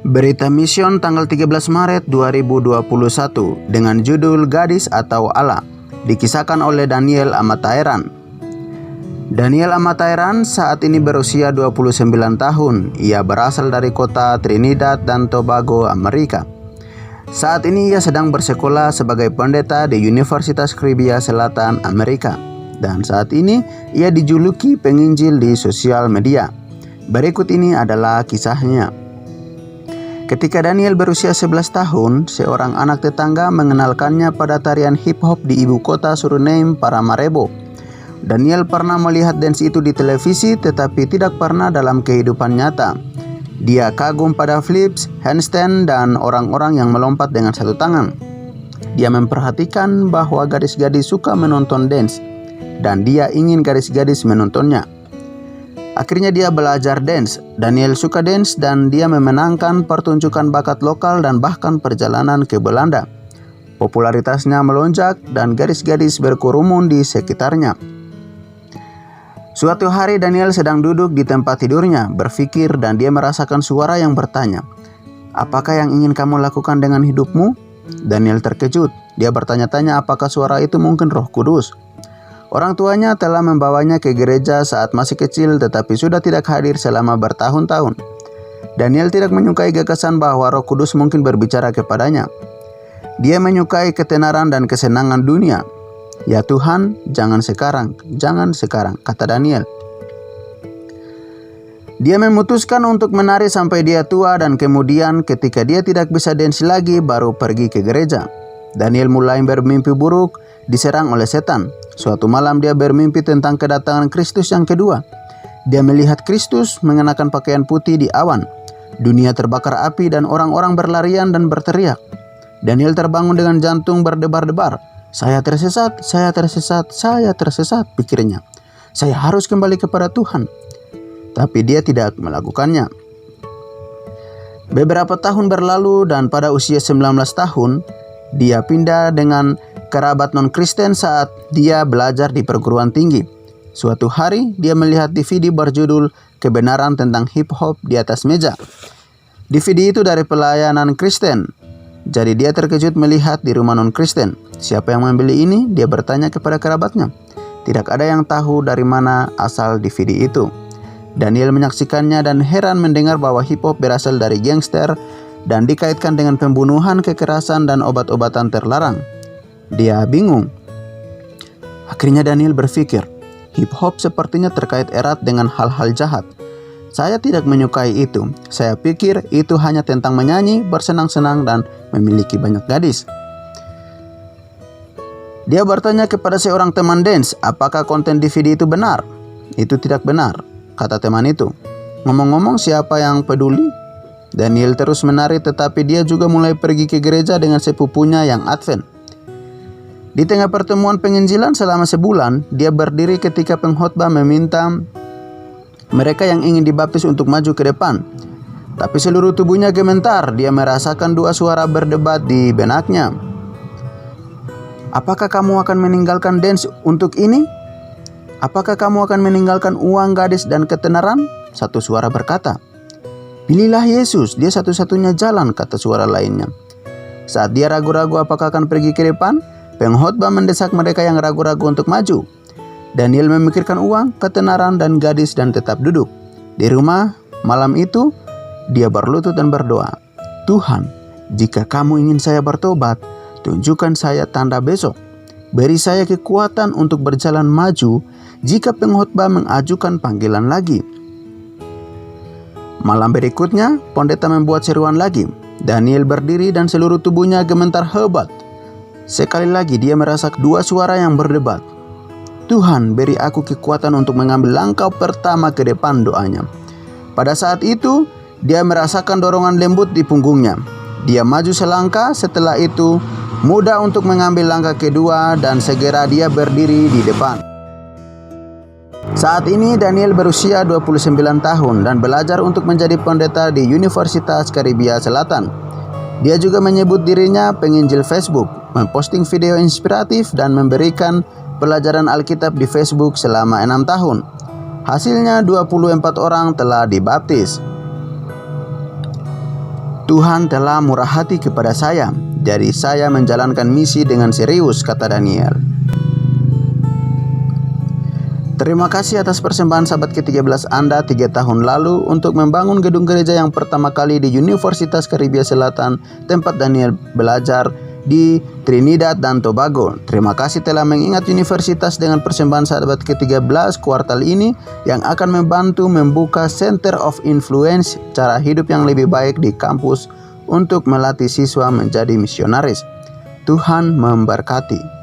Berita Mission tanggal 13 Maret 2021 dengan judul Gadis atau Allah, dikisahkan oleh Daniel Amatairan. Daniel Amatairan saat ini berusia 29 tahun. Ia berasal dari kota Trinidad dan Tobago, Amerika. Saat ini ia sedang bersekolah sebagai pendeta di Universitas Karibia Selatan, Amerika. Dan saat ini ia dijuluki penginjil di sosial media. Berikut ini adalah kisahnya. Ketika Daniel berusia 11 tahun, seorang anak tetangga mengenalkannya pada tarian hip hop di ibu kota Suriname, Paramaribo. Daniel pernah melihat dance itu di televisi tetapi tidak pernah dalam kehidupan nyata. Dia kagum pada flips, handstand, dan orang-orang yang melompat dengan satu tangan. Dia memperhatikan bahwa gadis-gadis suka menonton dance dan dia ingin gadis-gadis menontonnya. Akhirnya dia belajar dance. Daniel suka dance dan dia memenangkan pertunjukan bakat lokal dan bahkan perjalanan ke Belanda. Popularitasnya melonjak dan gadis-gadis berkerumun di sekitarnya. Suatu hari Daniel sedang duduk di tempat tidurnya, berpikir dan dia merasakan suara yang bertanya, "Apakah yang ingin kamu lakukan dengan hidupmu?" Daniel terkejut. Dia bertanya-tanya apakah suara itu mungkin Roh Kudus. Orang tuanya telah membawanya ke gereja saat masih kecil tetapi sudah tidak hadir selama bertahun-tahun. Daniel tidak menyukai gagasan bahwa Roh Kudus mungkin berbicara kepadanya. Dia menyukai ketenaran dan kesenangan dunia. "Ya Tuhan, jangan sekarang, kata Daniel. Dia memutuskan untuk menari sampai dia tua dan kemudian ketika dia tidak bisa dance lagi baru pergi ke gereja. Daniel mulai bermimpi buruk, diserang oleh setan. Suatu malam dia bermimpi tentang kedatangan Kristus yang kedua. Dia melihat Kristus mengenakan pakaian putih di awan. Dunia terbakar api dan orang-orang berlarian dan berteriak. Daniel terbangun dengan jantung berdebar-debar. Saya tersesat, pikirnya. Saya harus kembali kepada Tuhan. Tapi dia tidak melakukannya. Beberapa tahun berlalu dan pada usia 19 tahun, dia pindah dengan kerabat non-Kristen saat dia belajar di perguruan tinggi. Suatu hari, dia melihat DVD berjudul Kebenaran tentang Hip Hop di atas meja. DVD itu dari pelayanan Kristen. Jadi dia terkejut melihat di rumah non-Kristen. Siapa yang membeli ini? Dia bertanya kepada kerabatnya. Tidak ada yang tahu dari mana asal DVD itu. Daniel menyaksikannya dan heran mendengar bahwa hip hop berasal dari gangster dan dikaitkan dengan pembunuhan, kekerasan, dan obat-obatan terlarang. Dia bingung. Akhirnya Daniel berpikir, hip hop sepertinya terkait erat dengan hal-hal jahat. Saya tidak menyukai itu. Saya pikir itu hanya tentang menyanyi, bersenang-senang, dan memiliki banyak gadis. Dia bertanya kepada seorang teman dance, apakah konten DVD itu benar? Itu tidak benar, kata teman itu. Ngomong-ngomong, siapa yang peduli? Daniel terus menari tetapi dia juga mulai pergi ke gereja dengan sepupunya yang Advent. Di tengah pertemuan penginjilan selama sebulan, dia berdiri ketika pengkhotbah meminta mereka yang ingin dibaptis untuk maju ke depan. Tapi seluruh tubuhnya gemetar, dia merasakan dua suara berdebat di benaknya. Apakah kamu akan meninggalkan dance untuk ini? Apakah kamu akan meninggalkan uang, gadis, dan ketenaran? Satu suara berkata. Pilihlah Yesus, dia satu-satunya jalan, kata suara lainnya. Saat dia ragu-ragu apakah akan pergi ke depan, pengkhotbah mendesak mereka yang ragu-ragu untuk maju. Daniel memikirkan uang, ketenaran, dan gadis dan tetap duduk. Di rumah, malam itu, dia berlutut dan berdoa. Tuhan, jika kamu ingin saya bertobat, tunjukkan saya tanda besok. Beri saya kekuatan untuk berjalan maju jika pengkhotbah mengajukan panggilan lagi. Malam berikutnya, pendeta membuat seruan lagi. Daniel berdiri dan seluruh tubuhnya gemetar hebat. Sekali lagi dia merasa dua suara yang berdebat. Tuhan, beri aku kekuatan untuk mengambil langkah pertama ke depan, doanya. Pada saat itu, dia merasakan dorongan lembut di punggungnya. Dia maju selangkah, setelah itu mudah untuk mengambil langkah kedua dan segera dia berdiri di depan. Saat ini Daniel berusia 29 tahun dan belajar untuk menjadi pendeta di Universitas Karibia Selatan. Dia juga menyebut dirinya penginjil Facebook, memposting video inspiratif dan memberikan pelajaran Alkitab di Facebook selama 6 tahun. Hasilnya 24 orang telah dibaptis. Tuhan telah murah hati kepada saya, jadi saya menjalankan misi dengan serius, kata Daniel. Terima kasih atas persembahan sahabat ke-13 Anda 3 tahun lalu untuk membangun gedung gereja yang pertama kali di Universitas Karibia Selatan, tempat Daniel belajar di Trinidad dan Tobago. Terima kasih telah mengingat universitas dengan persembahan sahabat ke-13 kuartal ini yang akan membantu membuka Center of Influence cara hidup yang lebih baik di kampus untuk melatih siswa menjadi misionaris. Tuhan memberkati.